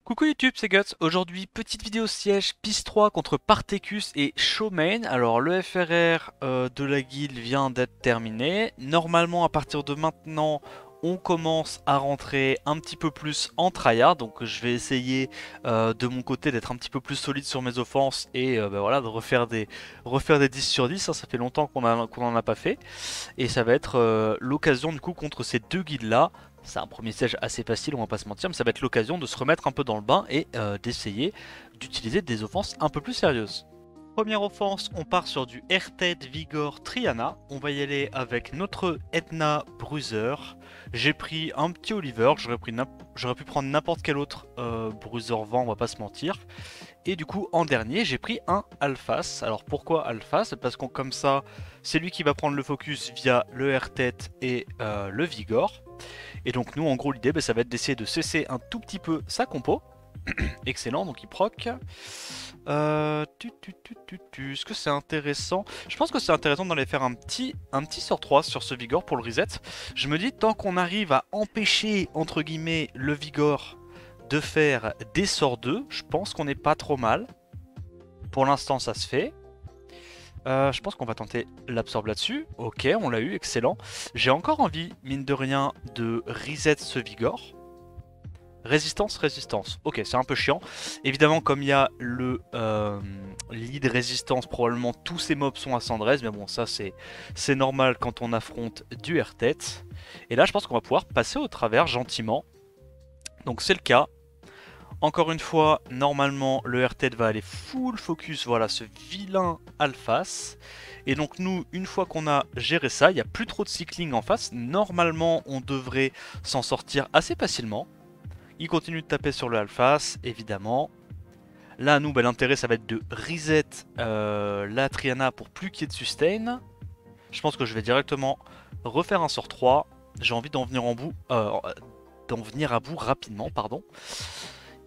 Coucou YouTube, c'est Guts. Aujourd'hui, petite vidéo siège piste 3 contre Partecus et Showmain. Alors, le FRR de la guilde vient d'être terminé. Normalement, à partir de maintenant, on commence à rentrer un petit peu plus en tryhard. Donc, je vais essayer de mon côté d'être un petit peu plus solide sur mes offenses et voilà, de refaire des 10 sur 10. Ça fait longtemps qu'on en a pas fait. Et ça va être l'occasion du coup contre ces deux guildes là. C'est un premier siège assez facile, on va pas se mentir, mais ça va être l'occasion de se remettre un peu dans le bain et d'essayer d'utiliser des offenses un peu plus sérieuses. Première offense, on part sur du Airted Vigor Triana. On va y aller avec notre Etna Bruiser. J'ai pris un petit Oliver, j'aurais pu prendre n'importe quel autre Bruiser vent, on va pas se mentir. Et du coup, en dernier, j'ai pris un Alphas. Alors pourquoi Alphas? Parce que comme ça, c'est lui qui va prendre le focus via le Airted et le Vigor. Et donc nous, en gros, l'idée, ça va être d'essayer de cesser un tout petit peu sa compo. Excellent, donc il proc. Est-ce que c'est intéressant? Je pense que c'est intéressant d'aller faire un petit sort 3 sur ce Vigor pour le reset. Je me dis, tant qu'on arrive à empêcher, entre guillemets, le Vigor de faire des sorts 2, je pense qu'on n'est pas trop mal. Pour l'instant, ça se fait. Je pense qu'on va tenter l'absorbe là-dessus. Ok, on l'a eu, excellent. J'ai encore envie, mine de rien, de reset ce Vigor. Résistance, résistance. Ok, c'est un peu chiant. Évidemment, comme il y a le lead résistance, probablement tous ces mobs sont à 113. Mais bon, ça c'est normal quand on affronte du R-Tête. Et là, je pense qu'on va pouvoir passer au travers gentiment. Donc c'est le cas. Encore une fois, normalement, le R-Tête va aller full focus, voilà, ce vilain Alphas. Et donc nous, une fois qu'on a géré ça, il n'y a plus trop de cycling en face. Normalement, on devrait s'en sortir assez facilement. Il continue de taper sur le Alphas, évidemment. Là, nous, l'intérêt, ça va être de reset la Triana pour plus qu'il y ait de sustain. Je pense que je vais directement refaire un sort 3. J'ai envie d'en venir à bout rapidement, pardon.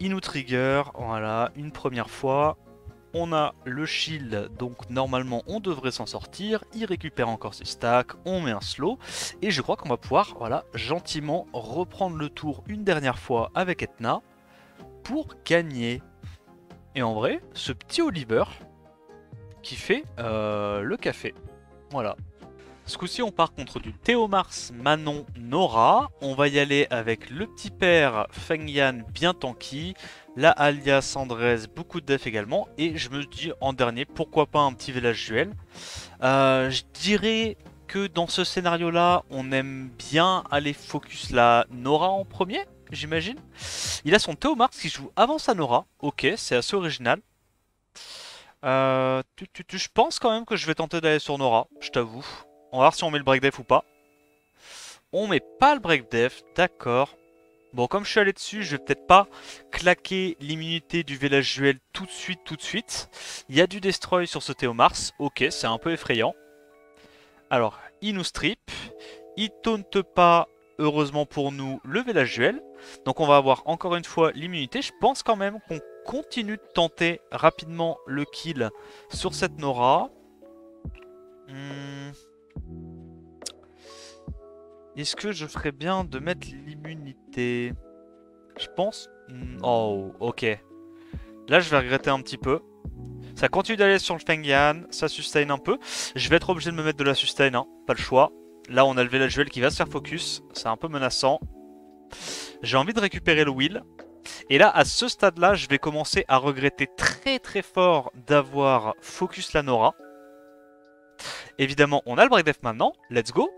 Il nous trigger, voilà, une première fois. On a le shield, donc normalement on devrait s'en sortir. Il récupère encore ses stacks, on met un slow. Et je crois qu'on va pouvoir, voilà, gentiment reprendre le tour une dernière fois avec Etna pour gagner. Et en vrai, ce petit Oliver qui fait le café. Voilà. Ce coup-ci, on part contre du Théomars, Manon, Nora. On va y aller avec le petit père Feng Yan bien tanky. La alias Andrés, beaucoup de def également. Et je me dis en dernier, pourquoi pas un petit village duel. Je dirais que dans ce scénario-là, on aime bien aller focus la Nora en premier, j'imagine. Il a son Théomars qui joue avant sa Nora. Ok, c'est assez original. Je pense quand même que je vais tenter d'aller sur Nora, je t'avoue. On va voir si on met le break def ou pas. On met pas le break def, d'accord. Bon, comme je suis allé dessus, je vais peut-être pas claquer l'immunité du village duel tout de suite, tout de suite. Il y a du destroy sur ce Théomars. Ok, c'est un peu effrayant. Alors, il nous strip. Il taunte pas, heureusement pour nous, le village duel. Donc on va avoir encore une fois l'immunité. Je pense quand même qu'on continue de tenter rapidement le kill sur cette Nora. Est-ce que je ferais bien de mettre l'immunité? Je pense... Oh, ok. Là, je vais regretter un petit peu. Ça continue d'aller sur le Feng Yan, ça sustain un peu. Je vais être obligé de me mettre de la sustain, hein, pas le choix. Là, on a le village duel qui va se faire focus. C'est un peu menaçant. J'ai envie de récupérer le Will. Et là, à ce stade-là, je vais commencer à regretter très très fort d'avoir focus la Nora. Évidemment, on a le break def maintenant. Let's go.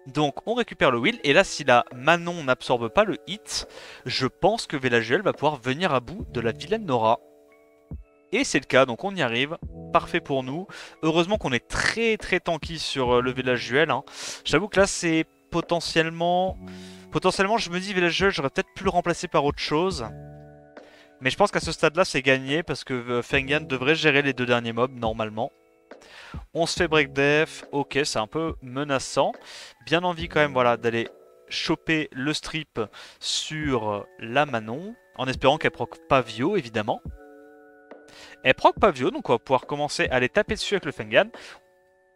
Donc on récupère le Will, et là si la Manon n'absorbe pas le hit, je pense que Velaguel va pouvoir venir à bout de la vilaine Nora. Et c'est le cas, donc on y arrive, parfait pour nous. Heureusement qu'on est très très tanky sur le Velaguel. Hein. J'avoue que là c'est potentiellement je me dis Velaguel, j'aurais peut-être pu le remplacer par autre chose. Mais je pense qu'à ce stade là c'est gagné, parce que Feng Yan devrait gérer les deux derniers mobs normalement. On se fait break def, ok, c'est un peu menaçant. Bien envie quand même, voilà, d'aller choper le strip sur la Manon, en espérant qu'elle proc pas Vio, évidemment. Elle proc pas Vio, donc on va pouvoir commencer à aller taper dessus avec le Feng Yan.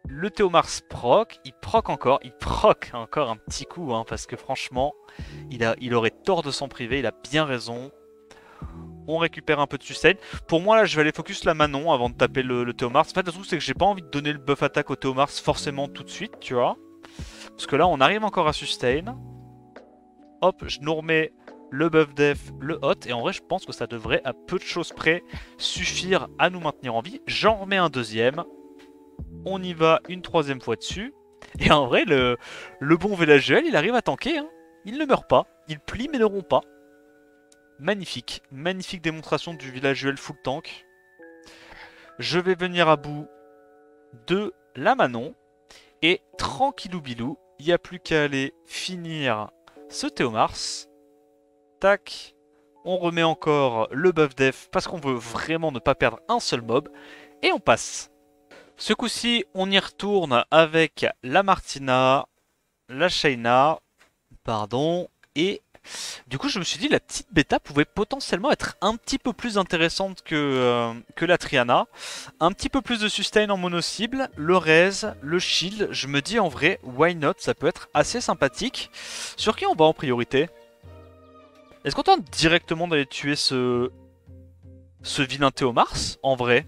Le Théomars proc, il proc encore un petit coup, hein, parce que franchement, il aurait tort de s'en priver, il a bien raison. On récupère un peu de sustain. Pour moi, là, je vais aller focus la Manon avant de taper le Théomars. En fait, le truc, c'est que j'ai pas envie de donner le buff attaque au Théomars forcément tout de suite, tu vois. Parce que là, on arrive encore à sustain. Hop, je nous remets le buff def, le hot. Et en vrai, je pense que ça devrait, à peu de choses près, suffire à nous maintenir en vie. J'en remets un deuxième. On y va une troisième fois dessus. Et en vrai, le bon VLGL, il arrive à tanker. Hein. Il ne meurt pas. Il plie mais ne rompt pas. Magnifique. Magnifique démonstration du VLGL full tank. Je vais venir à bout de la Manon. Et tranquillou bilou, il n'y a plus qu'à aller finir ce Théomars. Tac. On remet encore le buff def parce qu'on veut vraiment ne pas perdre un seul mob. Et on passe. Ce coup-ci, on y retourne avec la Martina, la Shayna, pardon, et du coup je me suis dit la petite bêta pouvait potentiellement être un petit peu plus intéressante que la Triana. Un petit peu plus de sustain en mono-cible, le res, le shield, je me dis en vrai, why not, ça peut être assez sympathique. Sur qui on va en priorité? Est-ce qu'on tente directement d'aller tuer ce vilain Théomars, en vrai?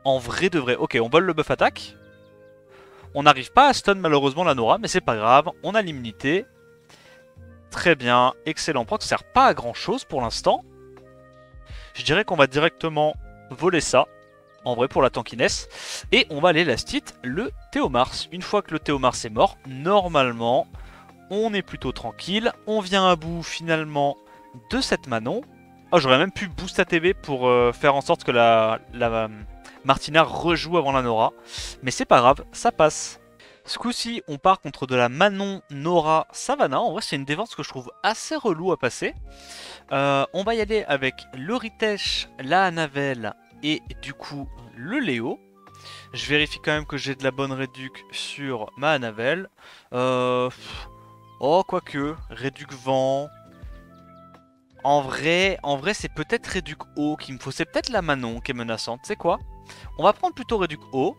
En vrai de vrai. Ok, on vole le buff attaque. On n'arrive pas à stun malheureusement la Nora, mais c'est pas grave, on a l'immunité. Très bien, excellent proc, ça sert pas à grand chose pour l'instant. Je dirais qu'on va directement voler ça, en vrai pour la tankiness. Et on va aller last hit le Théomars. Une fois que le Théomars est mort, normalement, on est plutôt tranquille. On vient à bout finalement de cette Manon. Oh, j'aurais même pu boost ATB pour faire en sorte que la Martina rejoue avant la Nora. Mais c'est pas grave, ça passe. Ce coup-ci, on part contre de la Manon, Nora, Savannah. En vrai, c'est une défense que je trouve assez relou à passer. On va y aller avec le Ritesh, la Anavel et du coup le Léo. Je vérifie quand même que j'ai de la bonne réduc sur ma Anavel. Oh, quoique, réduc vent. En vrai c'est peut-être réduc haut qu'il me faut. C'est peut-être la Manon qui est menaçante. C'est quoi? On va prendre plutôt réduc haut,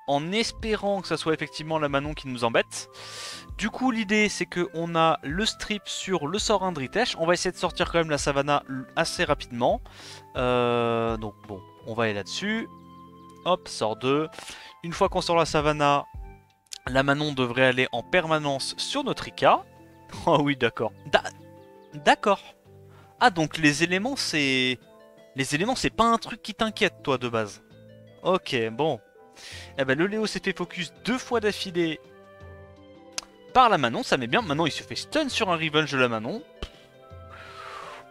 en espérant que ça soit effectivement la Manon qui nous embête. Du coup, l'idée, c'est qu'on a le strip sur le sort 1 de Ritesh. On va essayer de sortir quand même la Savannah assez rapidement. Donc bon, on va aller là-dessus. Hop, sort 2. Une fois qu'on sort la Savannah, la Manon devrait aller en permanence sur notre Rika. Oh oui, d'accord. D'accord. Ah, donc les éléments, c'est... Les éléments, c'est pas un truc qui t'inquiète, toi, de base. Ok, bon. Eh ben, le Léo s'est fait focus 2 fois d'affilée par la Manon, ça met bien. Maintenant, il se fait stun sur un revenge de la Manon.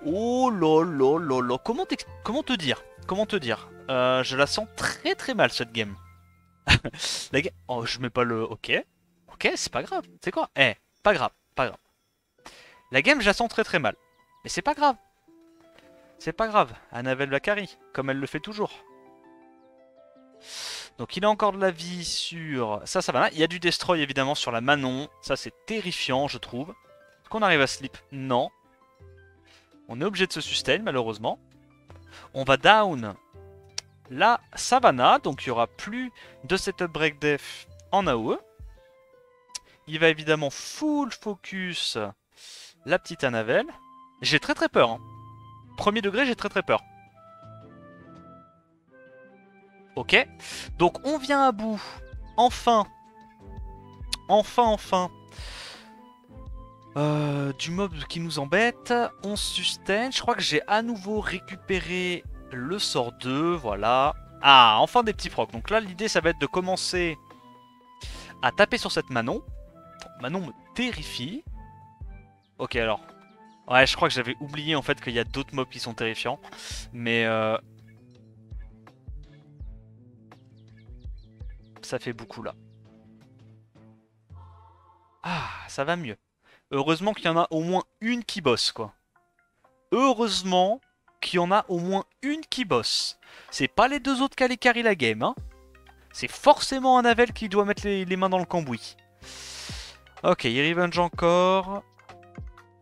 Oh là là là là. Comment te dire? Comment te dire? Je la sens très très mal, cette game. La game... Oh, je mets pas le... Ok. Ok, c'est pas grave. C'est quoi? Eh, pas grave, pas grave. La game, je la sens très très mal. Mais c'est pas grave. C'est pas grave. Anavel va carry, comme elle le fait toujours. Donc il a encore de la vie sur... Ça va là. Il y a du destroy évidemment sur la Manon. Ça c'est terrifiant je trouve. Est-ce qu'on arrive à slip? Non. On est obligé de se sustain malheureusement. On va down la Savannah. Donc il n'y aura plus de setup break def en AOE. Il va évidemment full focus la petite Anavel. J'ai très très peur. Hein. Premier degré, j'ai très très peur. Ok, donc on vient à bout, enfin, du mob qui nous embête, on sustain, je crois que j'ai à nouveau récupéré le sort 2, voilà. Ah, enfin des petits procs, donc là l'idée ça va être de commencer à taper sur cette Manon. Manon me terrifie. Ok alors, ouais je crois que j'avais oublié en fait qu'il y a d'autres mobs qui sont terrifiants, mais... ça fait beaucoup là. Ah, ça va mieux. Heureusement qu'il y en a au moins une qui bosse, quoi. Heureusement qu'il y en a au moins une qui bosse. C'est pas les deux autres qui allaient carry la game, hein. C'est forcément un Avel qui doit mettre les mains dans le cambouis. Ok, il revenge encore.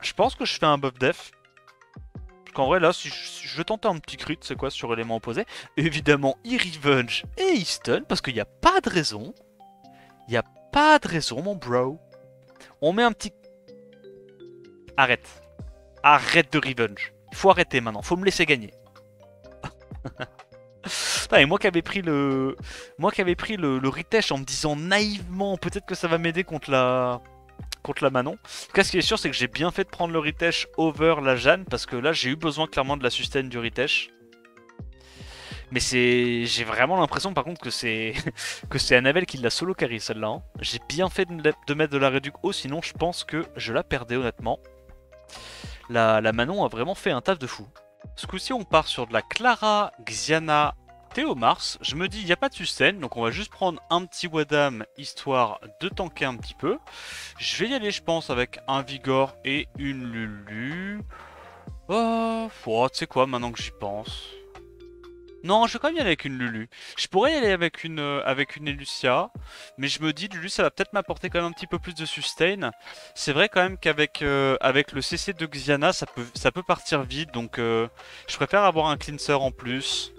Je pense que je fais un buff def. Parce qu'en vrai, là, si je veux tenter un petit crit, c'est quoi sur élément opposé? Évidemment, il revenge et il stun, parce qu'il n'y a pas de raison. Il n'y a pas de raison, mon bro. On met un petit... Arrête. Arrête de revenge. Faut arrêter maintenant, faut me laisser gagner. Putain, et moi qui avais pris le... Moi qui avais pris le Ritesh en me disant naïvement, peut-être que ça va m'aider contre la Manon. En tout cas, ce qui est sûr, c'est que j'ai bien fait de prendre le Ritesh over la Jeanne, parce que là, j'ai eu besoin clairement de la sustain du Ritesh. Mais j'ai vraiment l'impression par contre que c'est que c'est Annabelle qui l'a solo carry celle-là. Hein. J'ai bien fait de mettre de la réduc haut, sinon je pense que je la perdais honnêtement. La Manon a vraiment fait un taf de fou. Ce coup-ci on part sur de la Clara, Xiana, Théomars. Je me dis il n'y a pas de sustain, donc on va juste prendre un petit Wadam histoire de tanker un petit peu. Je vais y aller je pense avec un Vigor et une Lulu. Oh, tu sais quoi maintenant que j'y pense. Non, je vais quand même y aller avec une Lulu. Je pourrais y aller avec une Elucia, mais je me dis, Lulu, ça va peut-être m'apporter quand même un petit peu plus de sustain. C'est vrai quand même qu'avec avec le CC de Xiana, ça peut partir vite, donc je préfère avoir un cleanser en plus.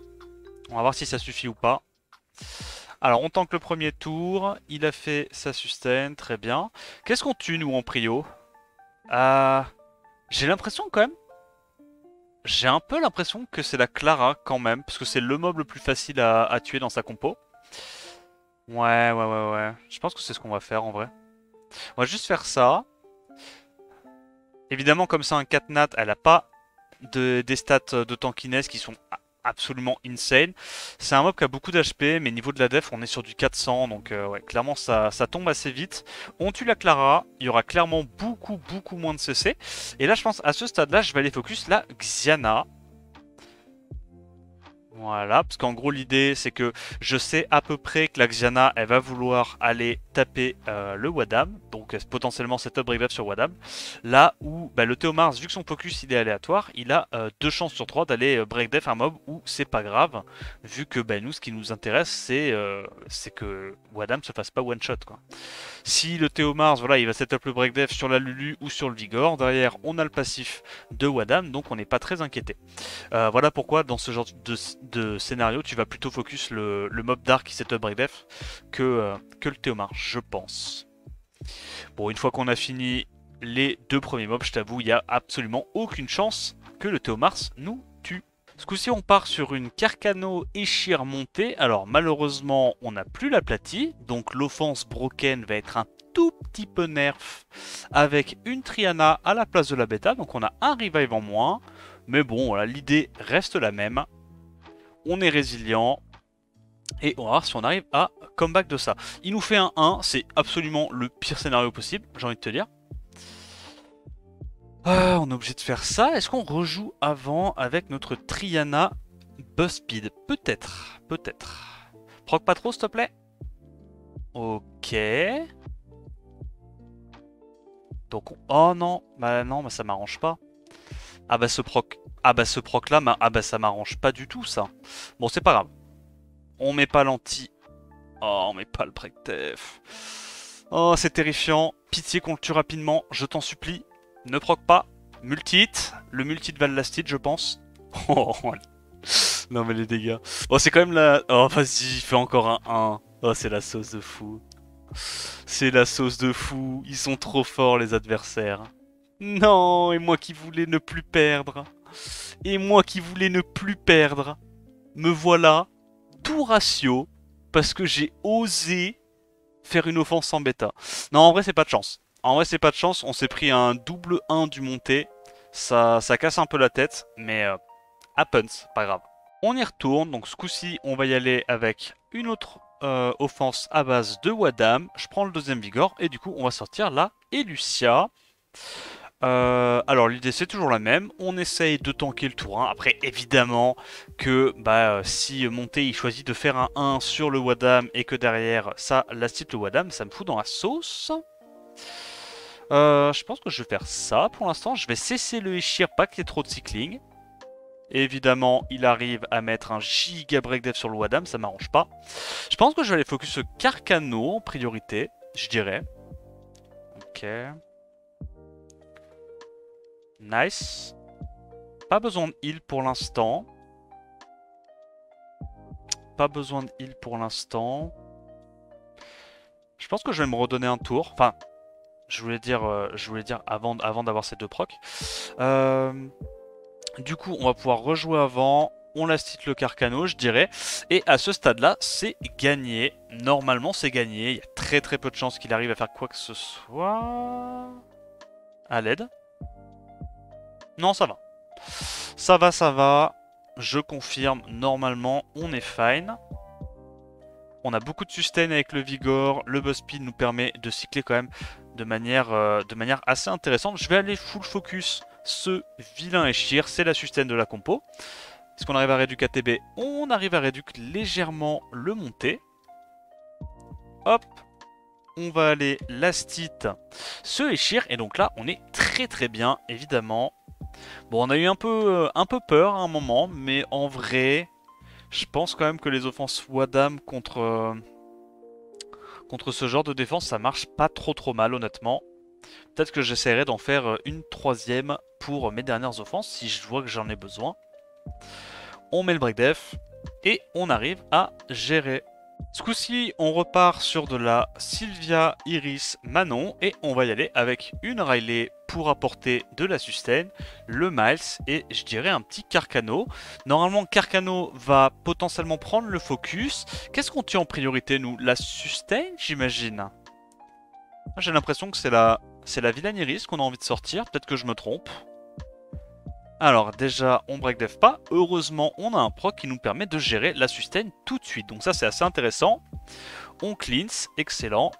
On va voir si ça suffit ou pas. Alors, on tank le premier tour, il a fait sa sustain, très bien. Qu'est-ce qu'on tue, nous, en prio? J'ai l'impression quand même. J'ai un peu l'impression que c'est la Clara quand même, parce que c'est le mob le plus facile à tuer dans sa compo. Ouais. Je pense que c'est ce qu'on va faire en vrai. On va juste faire ça. Évidemment, comme ça, un Catnat, elle a pas des stats de tankiness qui sont absolument insane. C'est un mob qui a beaucoup d'HP, mais niveau de la def, on est sur du 400, donc ouais, clairement, ça tombe assez vite. On tue la Clara, il y aura clairement beaucoup moins de CC. Et là, je pense, à ce stade-là, je vais aller focus la Xiana. Voilà, parce qu'en gros l'idée c'est que je sais à peu près que la Xiana elle va vouloir aller taper le Wadam, donc potentiellement setup break dev sur Wadam. Là où le Théomars, vu que son focus il est aléatoire, il a 2 chances sur 3 d'aller break dev un mob où c'est pas grave, vu que nous ce qui nous intéresse c'est que Wadam se fasse pas one shot quoi. Si le Théomars, voilà, il va setup le break dev sur la Lulu ou sur le Vigor, derrière on a le passif de Wadam, donc on n'est pas très inquiété. Voilà pourquoi dans ce genre de scénario, tu vas plutôt focus le mob dark qui setup break def que le Théomars, je pense. Bon, une fois qu'on a fini les 2 premiers mobs, je t'avoue, il n'y a absolument aucune chance que le Théomars nous tue. Ce coup-ci, on part sur une Carcano Échir montée. Alors, malheureusement, on n'a plus l'aplati, donc l'offense broken va être un tout petit peu nerf avec une Triana à la place de la bêta. Donc, on a un revive en moins. Mais bon, voilà, l'idée reste la même. On est résilient. Et on va voir si on arrive à comeback de ça. Il nous fait un 1, c'est absolument le pire scénario possible, j'ai envie de te dire. On est obligé de faire ça. Est-ce qu'on rejoue avant avec notre Triana Buzzspeed? Peut-être, peut-être. Proc pas trop, s'il te plaît. Ok. Donc, oh non, non, ça m'arrange pas. Ah bah ce proc là, ça m'arrange pas du tout ça. Bon, c'est pas grave. On met pas l'anti. Oh, on met pas le break def. Oh, c'est terrifiant. Pitié qu'on le tue rapidement, je t'en supplie. Ne proc pas. Multi-hit. Le multi-hit va le last hit, je pense. Oh, non mais les dégâts. Oh, c'est quand même la... Oh, vas-y, fais encore un 1. Oh, c'est la sauce de fou. C'est la sauce de fou. Ils sont trop forts, les adversaires. Non, et moi qui voulais ne plus perdre. Et moi qui voulais ne plus perdre. Me voilà tout ratio parce que j'ai osé faire une offense en bêta. Non, en vrai, c'est pas de chance. En vrai, c'est pas de chance. On s'est pris un double 1 du monté. Ça casse un peu la tête, mais happens, pas grave. On y retourne. Donc, ce coup-ci, on va y aller avec une autre offense à base de Wadam. Je prends le deuxième Vigor et du coup, on va sortir la Elucia. Alors l'idée c'est toujours la même, on essaye de tanker le tour 1, après évidemment que si Monté il choisit de faire un 1 sur le Wadam et que derrière ça last hit le Wadam, ça me fout dans la sauce. Je pense que je vais faire ça pour l'instant, je vais cesser le Échir, pas qu'il y ait trop de cycling. Évidemment il arrive à mettre un giga break dev sur le Wadam, ça m'arrange pas. Je pense que je vais aller focus Carcano en priorité, je dirais. Ok. Nice. Pas besoin de heal pour l'instant. Pas besoin de heal pour l'instant. Je pense que je vais me redonner un tour. Enfin, je voulais dire avant d'avoir ces 2 procs. Du coup, on va pouvoir rejouer avant. On lastite le Carcano, je dirais. Et à ce stade-là, c'est gagné. Normalement, c'est gagné. Il y a très très peu de chances qu'il arrive à faire quoi que ce soit. À l'aide. Non, ça va. Ça va, ça va. Je confirme. Normalement, on est fine. On a beaucoup de sustain avec le Vigor. Le Buzz Speed nous permet de cycler quand même de manière assez intéressante. Je vais aller full focus ce vilain Eshir. C'est la sustain de la compo. Est-ce qu'on arrive à réduire ATB? On arrive à réduire légèrement le monté. Hop. On va aller lastite ce Eshir. Et donc là, on est très très bien, évidemment. Bon, on a eu un peu peur à un moment. Mais en vrai, je pense quand même que les offenses Wadam contre ce genre de défense, ça marche pas trop mal, honnêtement. Peut-être que j'essaierai d'en faire une troisième pour mes dernières offenses, si je vois que j'en ai besoin. On met le break def et on arrive à gérer. Ce coup-ci, on repart sur de la Sylvia, Iris, Manon et on va y aller avec une Riley pour apporter de la sustain, le Miles et je dirais un petit Carcano. Normalement, Carcano va potentiellement prendre le focus. Qu'est-ce qu'on tue en priorité, nous? La sustain, j'imagine. J'ai l'impression que c'est la vilaine Iris qu'on a envie de sortir. Peut-être que je me trompe. Alors déjà, on break def pas. Heureusement, on a un proc qui nous permet de gérer la sustain tout de suite. Donc ça, c'est assez intéressant. On cleanse, excellent.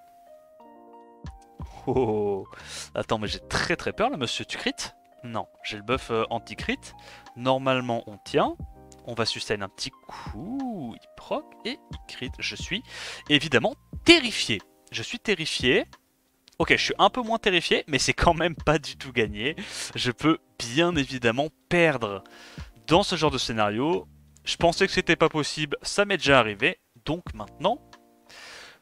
Oh, attends, mais j'ai très très peur là, monsieur. Tu crit? Non, j'ai le buff anti-crit. Normalement, on tient. On va sustain un petit coup. Il proc et il crit. Je suis évidemment terrifié. Je suis terrifié. Ok, je suis un peu moins terrifié, mais c'est quand même pas du tout gagné. Je peux bien évidemment perdre dans ce genre de scénario. Je pensais que c'était pas possible, ça m'est déjà arrivé. Donc maintenant,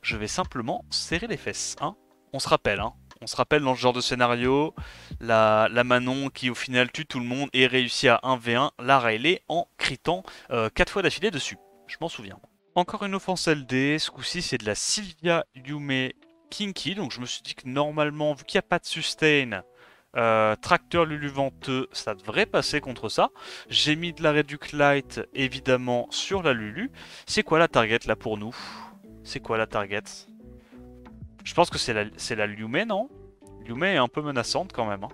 je vais simplement serrer les fesses. Hein. On se rappelle, dans ce genre de scénario, la Manon qui au final tue tout le monde et réussit à 1v1 la Riley en critant 4 fois d'affilée dessus. Je m'en souviens. Encore une offense LD, ce coup-ci c'est de la Sylvia Yume Kinky, donc je me suis dit que normalement, vu qu'il n'y a pas de sustain, tracteur Lulu Venteux, ça devrait passer contre ça. J'ai mis de la Reduc Light, évidemment, sur la Lulu. C'est quoi la target, là, pour nous? C'est quoi la target? Je pense que c'est la Lume, non? Lume est un peu menaçante, quand même. Hein.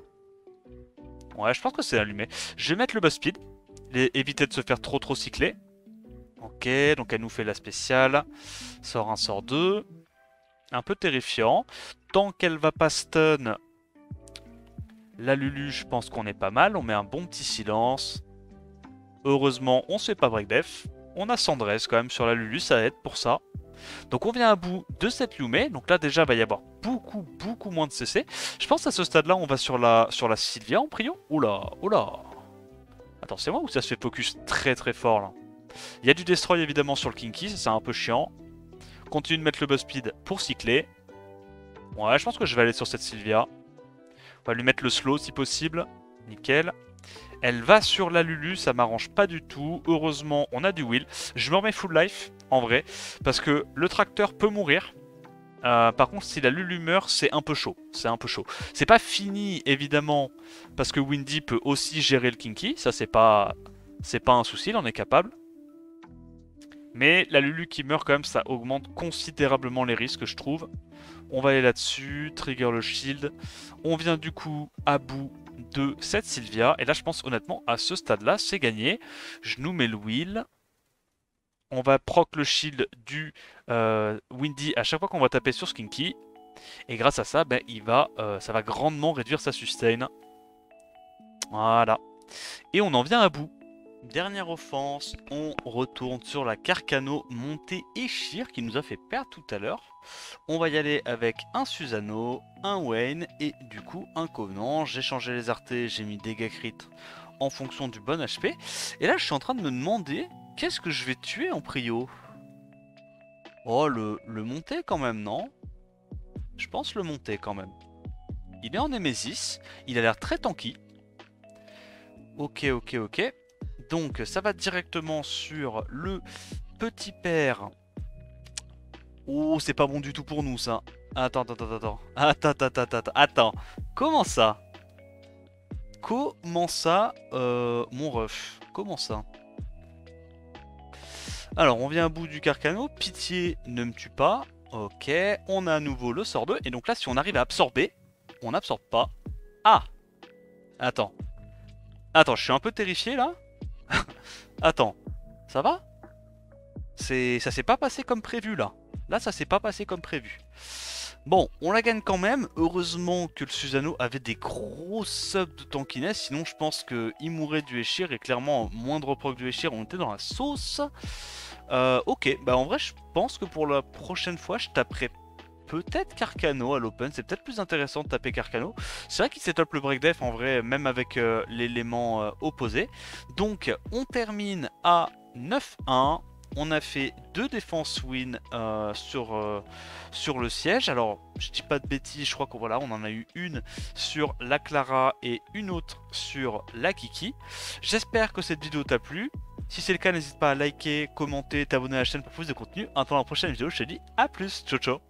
Ouais, je pense que c'est la Lume. Je vais mettre le Buzz Speed, éviter de se faire trop cycler. Ok, donc elle nous fait la spéciale. Sort 1, sort 2. Un peu terrifiant. Tant qu'elle va pas stun la Lulu, je pense qu'on est pas mal. On met un bon petit silence. Heureusement, on se fait pas break def. On a Sandresse quand même sur la Lulu, ça aide pour ça. Donc on vient à bout de cette Lume. Donc là déjà, il va y avoir beaucoup moins de CC. Je pense à ce stade-là, on va sur la Sylvia en prio. Oula, oula. Attends, c'est moi ou ça se fait focus très fort là? Il y a du destroy évidemment sur le Kinky, ça c'est un peu chiant. Continue de mettre le buzz speed pour cycler. Ouais, je pense que je vais aller sur cette Sylvia. On va lui mettre le slow si possible. Nickel. Elle va sur la Lulu, ça m'arrange pas du tout. Heureusement, on a du will. Je me remets full life, en vrai. Parce que le tracteur peut mourir. Par contre, si la Lulu meurt, c'est un peu chaud. C'est un peu chaud. C'est pas fini, évidemment, parce que Windy peut aussi gérer le Kinky. Ça, c'est pas un souci, il en est capable. Mais la Lulu qui meurt quand même, ça augmente considérablement les risques, je trouve. On va aller là-dessus, trigger le shield. On vient du coup à bout de cette Sylvia. Et là, je pense honnêtement, à ce stade-là, c'est gagné. Je nous mets le wheel. On va proc le shield du Windy à chaque fois qu'on va taper sur Skinky. Et grâce à ça, ben, ça va grandement réduire sa sustain. Voilà. Et on en vient à bout. Dernière offense, on retourne sur la Carcano montée Eshir qui nous a fait perdre tout à l'heure. On va y aller avec un Susano, un Wayne et du coup un Covenant. J'ai changé les artés, j'ai mis dégâts crit en fonction du bon HP. Et là je suis en train de me demander qu'est-ce que je vais tuer en prio. Oh le monté quand même, non? Je pense le monté quand même. Il est en Nemesis, il a l'air très tanky. Ok. Donc ça va directement sur le petit père. Oh, c'est pas bon du tout pour nous ça. Attends. Comment ça? Comment ça, mon ref? Comment ça? Alors, on vient à bout du Carcano. Pitié, ne me tue pas. Ok, on a à nouveau le sort 2. Et donc là, si on arrive à absorber, on n'absorbe pas. Ah! Attends. Attends, je suis un peu terrifié là. Attends, ça va? Ça s'est pas passé comme prévu là. Là, ça s'est pas passé comme prévu. Bon, on la gagne quand même. Heureusement que le Susanoo avait des gros subs de tankiness. Sinon, je pense qu'il mourrait du Eshir. Et clairement, moindre proc du Eshir, on était dans la sauce. Ok, bah en vrai, je pense que pour la prochaine fois, je taperai peut-être Carcano à l'open. C'est peut-être plus intéressant de taper Carcano. C'est vrai qu'il setup le break def en vrai, même avec l'élément opposé. Donc, on termine à 9-1. On a fait 2 défenses win sur le siège. Alors, je dis pas de bêtises, je crois qu'on voilà, on en a eu une sur la Clara et une autre sur la Kiki. J'espère que cette vidéo t'a plu. Si c'est le cas, n'hésite pas à liker, commenter, t'abonner à la chaîne pour plus de contenu. Attends la prochaine vidéo, je te dis à plus. Ciao ciao.